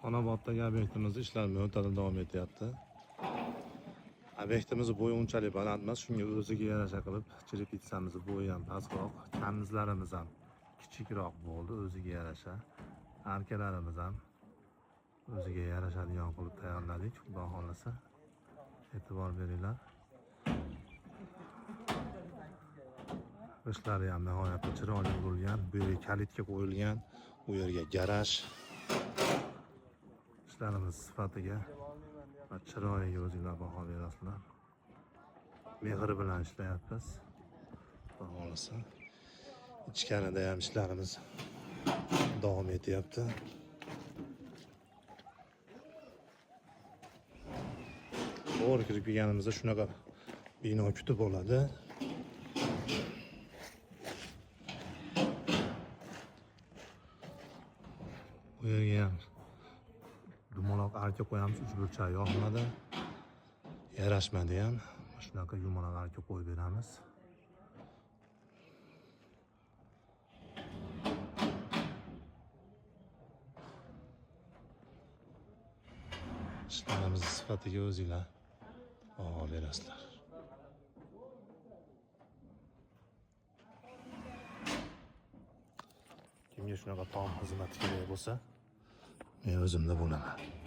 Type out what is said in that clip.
Xonoboddagi obyektimizda ishlar mo'tadil davom etyapti. Obyektimiz bo'yi unchalik baland emas, shunga o'ziga yarasha qilib chiripitsamiz bo'yi ham pastroq, kamizlarimiz ham kichikroq bo'ldi, o'ziga yarasha. Arkalarimiz ham o'ziga yarashadigan qilib tayyorladik. Xudo xolasa e'tibor beringlar. Ishlari ham nihoyatda chiroyli bo'lgan. Bu yerga kalitga qo'yilgan, u yerga garaj. İşlerimiz sifatiga va chiroyiga o'zinglar baho berasizlar. Mehr bilan ishlayapmiz. Xudo xolasa ichkarida ham ishlarimiz davom etyapti. To'g'ri kirib kelganimizda shunaqa bino kutib oladi. Bu yerga ham yumaloq arka qo'yamiz, 3 burchak yoqmadi. Yarashmadi ham. Shunaqa yumaloq arka qo'yib beramiz. Ishlarimiz sifatiga o'zinglar baho berasizlar. Kimga shunaqa tom xizmati kerak bo'lsa, men o'zimda bo'laman.